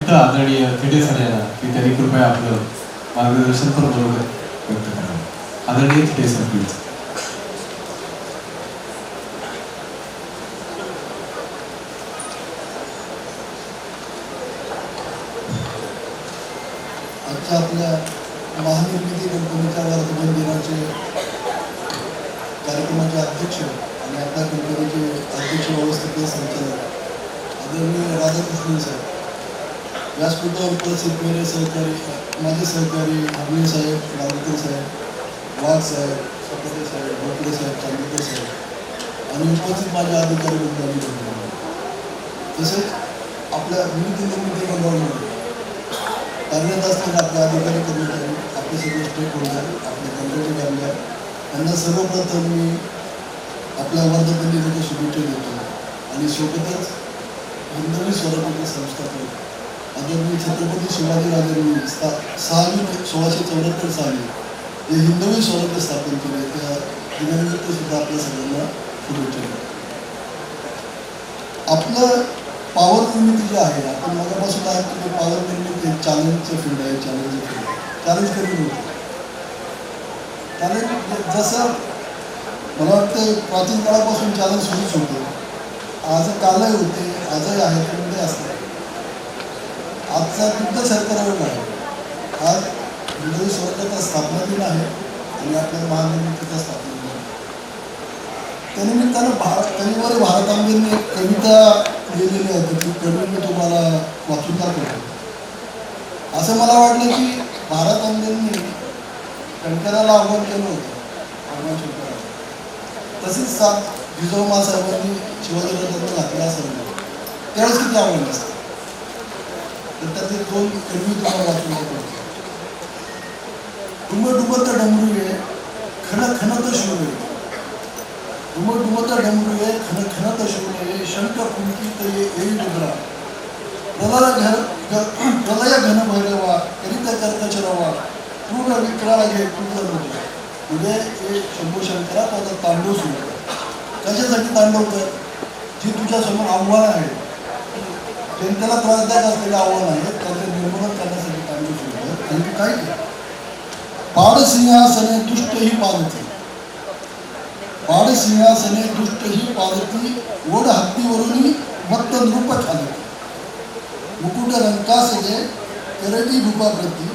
विनंती आदरणीय थिटे सर यांना की त्यांनी कृपया आपलं मार्गदर्शन पण बरोबर व्यक्त करावं. आदरणीय थिटे सर प्लीज. आजच्या आपल्या महानिर्मिती कंपनीच्या वर्धमान दिनाचे कार्यक्रमाचे अध्यक्ष आणि आपल्या कंपनीचे अध्यक्ष व्यवस्थापकीय संचालक आदरणीय राधाकृष्णन साहेब, व्यासपीठावर उपस्थित मेरे सहकारी, माझे सहकारी आंबळे साहेब, नागपूर साहेब, वाघ साहेब, सपटे साहेब, भोपळे साहेब, चांदीकर साहेब आणि उपस्थित माझे अधिकारी मंडळी, तसेच आपल्या विविध निर्मिती मंडळामध्ये कार्यरत असलेले आपले अधिकारी कर्मचारी, आपले सगळे स्टेक होल्डर, आपले कंपनी कामगार यांना सर्वप्रथम मी आपल्या वर्धमान दिनाच्या शुभेच्छा देतो. आणि सोबतच हिंदवी स्वराज्य संस्थापक आदरणीय छत्रपती शिवाजीराजांनी 6 जून 1674 साली जे हिंदवी स्वराज्य स्थापन केले त्या दिनानिमित्त सुद्धा आपल्या सगळ्यांना शुभेच्छा देतो. आपलं पॉवर निर्मिती जे आहे, आपण मगापासून आहे की पॉवर निर्मिती चॅलेंजचं फील्ड आहे, चॅलेंज कमी होतं. चॅलेंज जसं मला वाटतं प्राचीन काळापासून चॅलेंज सुरूच होते, आज कालही होते, आजही आहे, ते उद्या असते. आजचा युद्ध सरकारवर आहे. आज हिंदवी स्वराज्याचा स्थापना दिन आहे आणि आपल्या महानिर्मितीचा स्थापना दिन आहे. त्यानिमित्तानं कविवारी भारतांबेंनी एक कविता लिहिलेली आहे, ती कवी मी तुम्हाला वाचून दाखवतो. असं मला वाटलं की भारतांबेंनी कणकराला आव्हान केलं होतं, आव्हान स्वीकारलं. तसेच साथ जिजाऊ साहेबांनी शिवाजीराजांना घातला असेल त्यावेळेस किती आव्हान असतं. तर त्याचे 2 कवी तुम्हाला वाचून दाखवतो. डुमत डमरुये खन खनत शिवले, डुमत डमरुये खन खनत शिवले, शंख फुंकीत येई डुगरा, प्रलय घन भैरवा करित कर्कचरवा, पूर्ण विक्राळा घे तुझं मुद्रा. म्हणजे हे शंभू शंकरा त्याचा तांडव सुरू कर. कशासाठी तांडव कर? जी तुझ्यासमोर आव्हानं आहे, जनतेला त्रासदायक असलेले आव्हान आहे, त्याचे निर्मूलन करण्यासाठी तांडव सुरू कर. आणि काय केलं? पाड सिंहासने दुष्ट ही पालती, पाड सिंहासने दुष्ट ही पालती, ओढ हत्तीवरून मत्त नृप खालती, मुकुट रंकास जे करडी भूपाप्रती,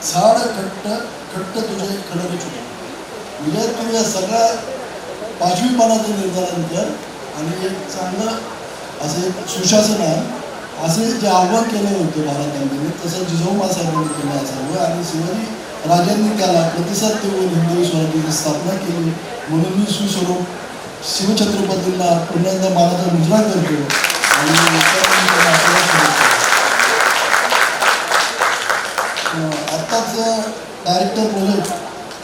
झाड खट्ट खट्ट तुझे खडक छुटे. म्हणजे तू या सगळ्या पाचवीपणाचं निर्धारण कर आणि एक चांगलं असं एक सुशासनान असे जे आव्हान केलं होतं भारतामध्ये, तसं जिजाऊ साहेबांनी केलं असावं. आणि शिवाजी राजांनी त्याला प्रतिसाद देऊन हिंदवी स्वराज्याची स्थापना केली. म्हणून मी सुस्वरूप शिवछत्रपतींना पुन्हा मानाचा मुजरा करतो. आणि आत्ताच डायरेक्टर प्रोजेक्ट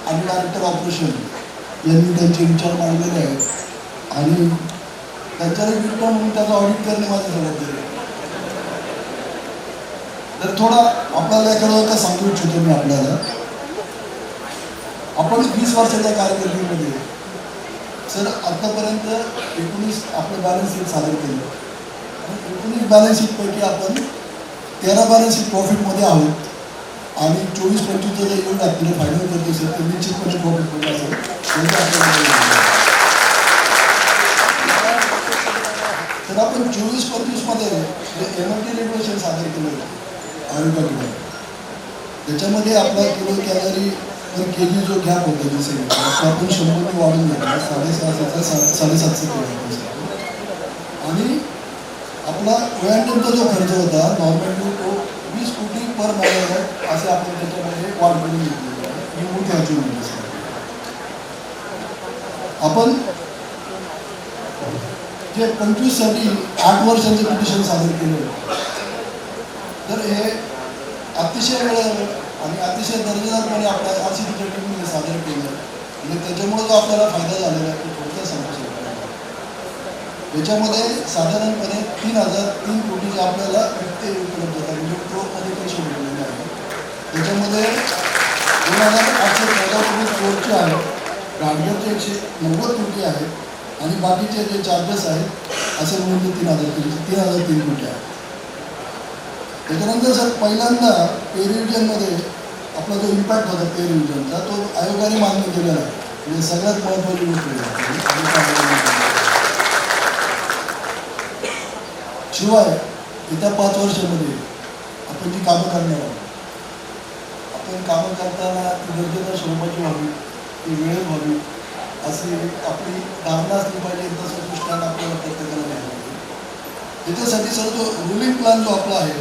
आणि डायरेक्टर ऑपरेशन यांनी त्यांचे विचार मांडलेले आहेत आणि त्यांच्यावर विचार म्हणून त्याचा ऑडिट करणे माझी जबाबदारी आहे. तर थोडा आपल्याला एखादा सांगू इच्छितो मी आपल्याला. आपण 20 वर्षाच्या कारकिर्दीमध्ये सर आतापर्यंत 19 आपलं बॅलन्स शीट सादर केलं. 19 बॅलन्स शीटपैकी आपण 13 बॅलन्स शीट प्रॉफिटमध्ये आहोत आणि 24-25 जे येऊन आपल्याला फायनल करतो सर ते निश्चितपणे प्रॉफिटमध्ये असेल. तर आपण 24-25 मध्ये MMT रेग्युलेशन सादर केलं होतं आयोगाकडे. त्याच्यामध्ये आपला किलो कॅलरी पर केजी जो गॅप होता जसे आपण 100 वाढून घेतला, 650 750 केला. आणि आपला ओएनएमचा जो खर्च होता नॉर्मली तो 20 कोटी पर मेगावॅट असे आपण त्याच्यामध्ये वाढ करून घेतलेली आहे. ही मोठी अचीवमेंट आहे. आपण जे 25 साठी 8 वर्षांचे पिटिशन सादर केले तर हे अतिशय वेळेवर आणि अतिशय दर्जेदारपणे आपल्या RCBच्या टीमने सादर केलं आणि त्याच्यामुळे जो आपल्याला फायदा झालेला आहे तो थोडक्यात सांगू शकतो. याच्यामध्ये साधारणपणे 3,003 कोटीचे आपल्याला वित्तीय उपलब्ध होता, म्हणजे फ्लोरमध्ये पैसे भेटलेले आहेत. त्याच्यामध्ये 2,814 कोटी फ्लोरचे आहेत, गाडगरचे 190 कोटी आहेत आणि बाकीचे जे चार्जेस आहेत असे म्हणून 3,003 कोटी आहेत. त्याच्यानंतर सर पहिल्यांदा पे रिव्हिजनमध्ये आपला जो इम्पॅक्ट होता पे रिव्हिजनचा तो आयोगाने मान्य केलेला आहे. म्हणजे सगळ्यात महत्त्वाची गोष्ट आहे. शिवाय येत्या 5 वर्षामध्ये आपण जी कामं करणार आहोत, आपण कामं करताना ती गरजेच्या स्वरूपाची व्हावी, ती वेळेत व्हावी अशी आपली धारणा असली पाहिजे. तसं दृष्टांत आपल्याला प्रत्येकाला द्यायला पाहिजे. त्याच्यासाठी सर जो रुलिंग प्लॅन जो आपला आहे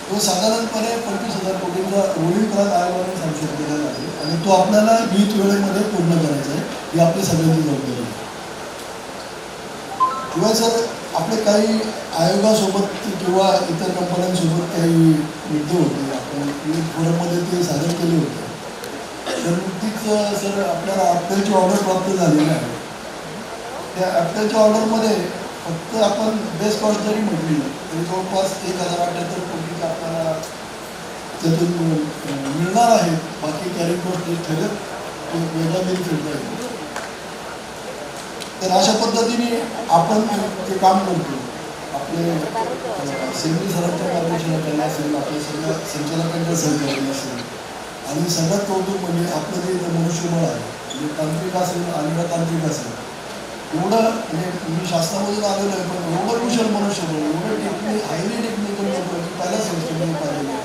तो साधारणपणे 25,000 कोटींचा रुलिंग प्लॅन आयोगाने सँक्शन केलेला आहे आणि तो आपल्याला नियत वेळेमध्ये पूर्ण करायचा आहे. ही आपली सगळ्यांची जबाबदारी आहे. शिवाय सर आपले काही आयोगासोबत किंवा इतर कंपन्यांसोबत काही मुद्दे होते, आपण विविध फोरममध्ये ते सादर केले होते. तर नुकतीच सर आपल्याला ॲपलची ऑर्डर प्राप्त झालेली आहे. त्या ॲपलच्या ऑर्डरमध्ये फक्त आपण बेस्ट कॉस्ट जरी म्हटली तरी जवळपास 1,078 कोटी आपल्याला त्यातून मिळणार आहे. बाकी कॅरी कॉस्ट ठरत वेगळा बेनिफिट राहील. तर अशा पद्धतीने आपण जे काम करतो आपले सेंद्रिय सरांच्या मार्गदर्शनाखाली असेल, आपल्या सगळ्या संचालकांच्या सहकार्याने असेल आणि सगळ्यात कौतुक म्हणजे आपलं जे मनुष्यबळ आहे, म्हणजे तांत्रिक असेल आणि तांत्रिक असेल, एवढं म्हणजे मी शासनामधून आलेलो आहे पण एवढं कुशल मनुष्यबळ, एवढं हायली टेक्निकल लोक मी पहिल्या संस्थेमध्ये पाहिलेलं आहे.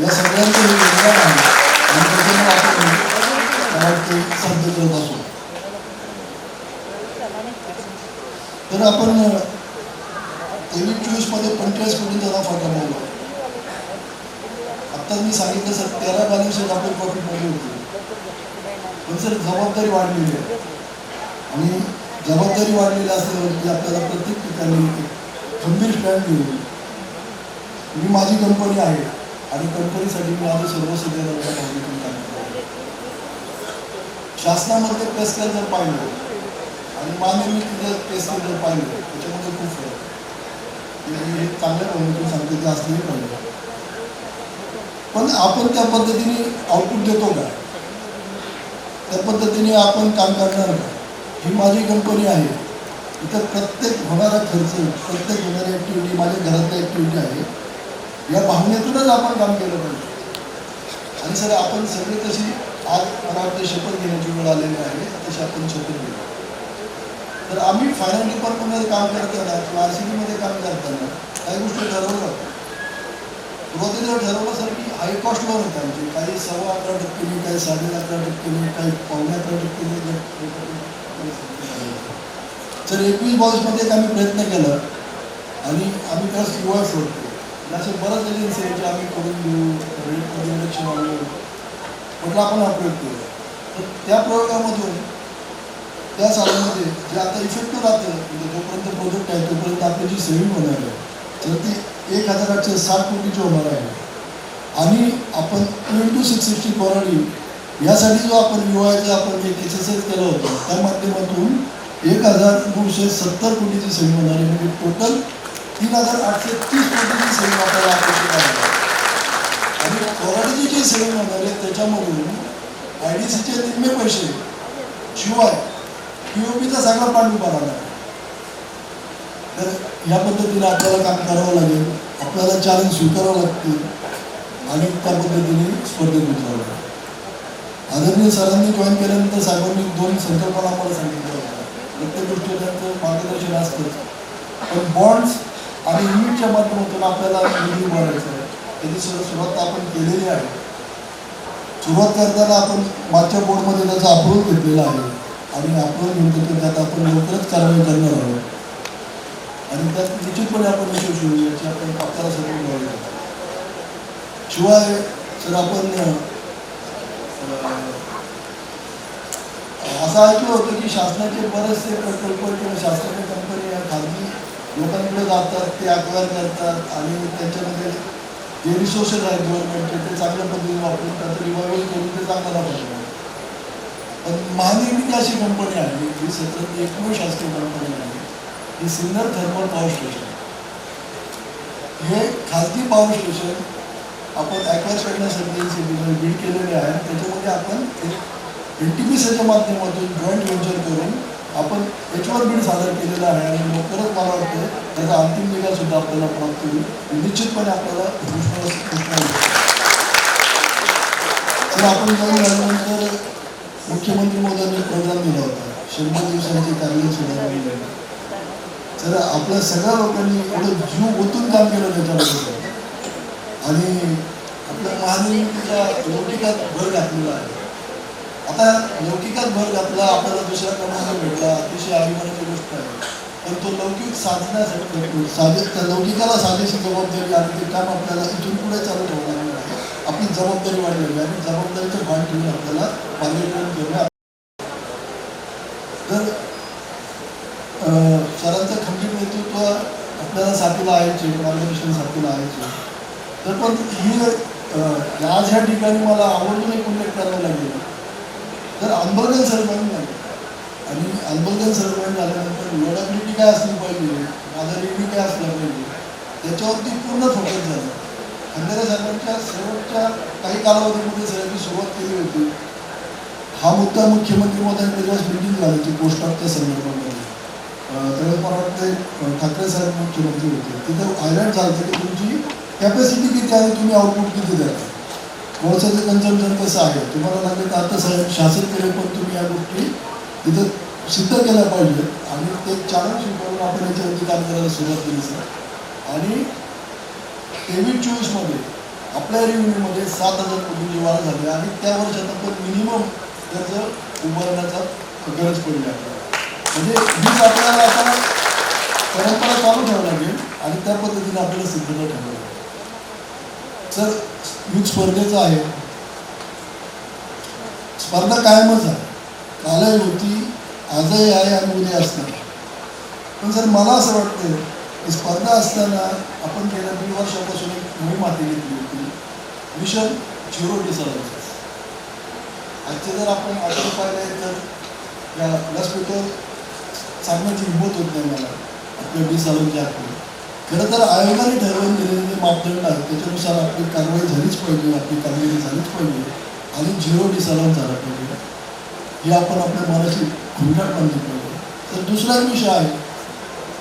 या सगळ्यांचं हे योगदान आहे आणि त्याच्यामुळे आपण ते साध्य करत असो. तर आपण 23-24 45 कोटींचा नफा कमवला. आत्ता मी सांगितलं सर 13 बॅलन्स शीट आपली प्रॉफिटमध्ये होती. पण सर जबाबदारी वाढलेली आहे आणि जबाबदारी वाढलेली असल्यावरती आपल्याला प्रत्येक ठिकाणी खंबीर स्टँड घेऊन मी माझी कंपनी आहे आणि कंपनीसाठी मी आज सर्वस्व देण्याच्या भावनेतून काम करतो. शासनामधले पे स्केल जर पाहिलं आणि मान्य मी तिथं पे स्केल जर पाहिलं त्याच्यामध्ये खूप फरक हे चांगल्या भावनेतून सांगतो ते असलेही पाहिजे. पण आपण त्या पद्धतीने आउटपुट देतो का, त्या पद्धतीने आपण काम करणार का? ही माझी कंपनी आहे, इथं प्रत्येक होणारा खर्च, प्रत्येक होणारी ॲक्टिव्हिटी माझ्या घरातली ॲक्टिव्हिटी आहे, या भावनेतूनच आपण काम केलं पाहिजे. आणि सर आपण सगळे तशी आज मला वाटतं शपथ घेण्याची वेळ आलेली आहे, तशी आपण शपथ घेऊ. तर आम्ही फायनान्स डिपार्टमेंटमध्ये काम करताना किंवा RCBमध्ये काम करताना काही गोष्टी ठरवलं. सुरुवातीला ठरवलं सर की हाय कॉस्ट लोन होतं आमचे, काही 11.25%, काही 11.5%, काही 11.25%. सर 21-22 आम्ही प्रयत्न केला आणि आम्ही त्याला सुरुवात सोडतो. असे बऱ्याच एजन्सी आहे जे आम्ही करून देऊ, रेटमध्ये रिडक्शन आणू म्हटलं आपण हा प्रयोग केला. तर त्या प्रयोगामधून त्या सालामध्ये जे आता इफेक्टिव्ह राहतं म्हणजे जोपर्यंत प्रोजेक्ट आहे तोपर्यंत आपली जी सेव्हिंग होणार आहे तर ती 1,860 कोटीची होणार आहे. आणि आपण 2x660 कोराडी यासाठी जो आपण UIचा आपण एक एक्सरसाइज केलं होतं त्या माध्यमातून 1,970 कोटीची सेव्हिंग होणार आहे. म्हणजे टोटल 3,830 कोटीची सेव्हिंग आपल्याला अपेक्षित आहे. आणि कोराडीची जी सेव्हिंग होणार आहे त्याच्यामधून IDCचे निम्मे पैसे शिवाय POPचा सगळा पाठपुरावा आला. तर या पद्धतीने आपल्याला काम करावं लागेल, आपल्याला चॅलेंज स्वीकारावं लागतील आणि त्या पद्धतीने स्पर्धेत उतरावं लागेल. आदरणीय सरांनी जॉईन केल्यानंतर साहेबांनी 2 संकल्पना आम्हाला सांगितल्या होत्या. प्रत्येक गोष्टी त्यांचं मार्गदर्शन असतंच, पण बॉन्ड्स आणि युनिटच्या माध्यमातून आपल्याला निधी उभारायचं आहे. त्याची सुरुवात आपण केलेली आहे. सुरुवात करताना आपण मागच्या बोर्डमध्ये त्याचा अप्रूव्हल घेतलेला आहे आणि अप्रूव्हल घेऊन तर त्यात आपण लवकरच कारवाई करणार आहोत आणि त्यात निश्चितपणे आपण यशस्वी होऊ याची आपण आपल्याला सर्व गवाही देतो. शिवाय सर आपण असं ऐकलं होतं की शासनाचे बरेचसे प्रकल्प किंवा शासनाच्या कंपनी या खाजगी लोकांकडे जातात, ते अक्वायर करतात आणि त्याच्यामध्ये जे रिसोर्सेस आहेत गव्हर्नमेंटचे ते चांगल्या पद्धतीने वापरून त्याचं रिवायवल करून ते चांगला पाहिजे. पण महानिर्मिती अशी कंपनी आहे जी क्षेत्रातली एकमेव शासकीय कंपनी आहे, ही सिन्नर थर्मल पॉवर स्टेशन. हे खाजगी पॉवर स्टेशन आपण ॲक्वायर करण्यासाठी बिड केलेले आहे. त्याच्यामध्ये आपण NTPCच्या माध्यमातून जॉईंट व्हेंचर करून आपण H1 बिड सादर केलेलं आहे आणि लवकरच मला वाटतं त्याचा अंतिम निकाल सुद्धा आपल्याला प्राप्त होईल. निश्चितपणे आपल्याला घोषणा तर आपण जाऊन झाल्यानंतर मुख्यमंत्री महोदयांनी प्रोग्राम दिला होता 100 दिवसांची कार्य सुधारणा. तर आपल्या सगळ्या लोकांनी एवढं जीव ओतून काम केलं त्याच्यामध्ये आणि आपल्या महानिवडणुकीच्या लौकिकात भर घातलेला आहे. आता लौकिकात भर घातला आपल्याला दुसरा क्रमांक भेटला, अतिशय अभिमानाची गोष्ट आहे. पण तो लौकिक साधण्यासाठी त्या लौकिकाला साधेशी जबाबदारी आणि ते काम आपल्याला इथून पुढे चालू ठेवणार आहे. आपली जबाबदारी वाढलेली आहे आणि जबाबदारीचं भान ठेवून आपल्याला मार्गदर्शन करणं. तर सरांचं खंबीर नेतृत्व आपल्याला साथीला आहेचे, मार्गदर्शन साथीला आहेचे. तर पण ही आज ह्या ठिकाणी मला आवर्जून एक उल्लेख करावा लागेल. तर अंबरगन सर्वंट झाले आणि अंबरगन सर्वंट झाल्यानंतर लोडॅबिलिटी काय असली पाहिजे, माझा रिव्ह्यू काय असला पाहिजे, त्याच्यावरती पूर्ण फोकस झाला. खंडेराव साहेबांच्या शेवटच्या काही कालावधीमध्ये सगळ्यांची सुरुवात केली होती. हा मुद्दा मुख्यमंत्री महोदयांनी जेव्हा मिटिंग झाली होती पोस्ट ऑफच्या संदर्भामध्ये, त्यावेळेस मला वाटतं ठाकरे साहेब मुख्यमंत्री होते. तिथं हायलाईट झालं की तुमची कॅपॅसिटी किती आहे, तुम्ही आउटपुट किती द्याल, कोळशाचं कन्झम्पशन कसं आहे, तुम्हाला लागले तर आता साहेब शासन केले पण तुम्ही या गोष्टी तिथं सिद्ध केल्या पाहिजे. आणि ते चॅलेंज स्वीकारून आपण याच्यावरती काम करायला सुरुवात केली सर. आणि 23-24 आपल्या रेव्हेन्यूमध्ये 7,000 कोटींची वाढ झाली आणि त्या वर्षात आपण मिनिमम कर्ज उभारण्याचा गरज पडली आपल्याला. म्हणजे हीच आपल्याला आता परंपरा चालू ठेवावी लागेल आणि त्या पद्धतीने आपल्याला सिद्धता ठेवावी लागेल. सर युथ स्पर्धेचं आहे, स्पर्धा कायमच आहे, कालही होती, आजही आहे आणि उद्या असणार. पण सर मला असं वाटतं की स्पर्धा असताना आपण गेल्या 2 वर्षापासून एक मोहीम हाती घेतली होती, मिशन झिरो डिसअलॉवन्सेस. आजचे जर आपण आजचे पाहिले तर या व्यासपीठावर सांगण्याची हिंमत होत नाही मला आपल्या डिसअलॉवन्सच्या हाती. खरं तर आयोगाने ठरवून दिलेले जे मापदंड आहेत त्याच्यानुसार आपली कारवाई झालीच पाहिजे, आपली कामगिरी झालीच पाहिजे आणि झिरो डिसअलॉवन्स झाला पाहिजे. हे आपण आपल्या मनाची खुंटाट बांधली पाहिजे. तर दुसरा एक विषय आहे,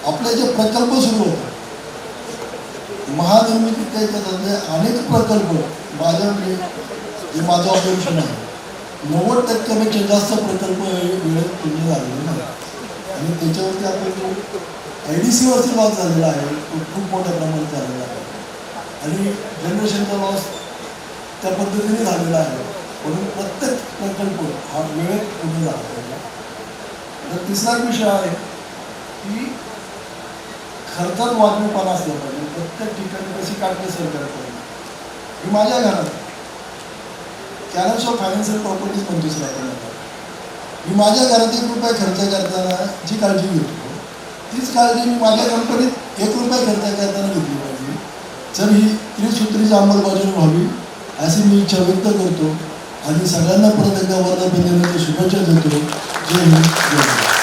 आपले जे प्रकल्प सुरू होतात महानिर्मिती त्याच्यातले अनेक प्रकल्प माझं ऑब्झर्वेशन आहे 90% जास्त प्रकल्प वेळेत पूर्ण झालेले नाही. आणि त्याच्यावरती आपण IDC लॉस झालेला आहे तो खूप मोठ्या प्रमाणात झालेला आहे आणि जनरेशनचा लॉस त्या पद्धतीने झालेला आहे. म्हणून प्रत्येक प्रकल्प हा वेळेत पूर्ण झाला पाहिजे. तर तिसरा विषय आहे की खर्चात वाजवीपणा असला पाहिजे. प्रत्येक ठिकाणी कशी काटकसर करायला पाहिजे. मी माझ्या घरात चॅनल्स ऑफ फायनान्शियल प्रॉपर्टीज म्हणतो सर आपण आता, मी माझ्या घरात 1 रुपया खर्च करताना जी काळजी घेतो तीच काळजी मी माझ्या कंपनीत 1 रुपया खर्च करताना घेतली पाहिजे. तर ही त्रिसूत्रीची अंमलबजावणी व्हावी अशी मी इच्छा व्यक्त करतो आणि सगळ्यांना परत एकदा वर्धापन दिनाच्या शुभेच्छा देतो. जय हिंद, जय भारत.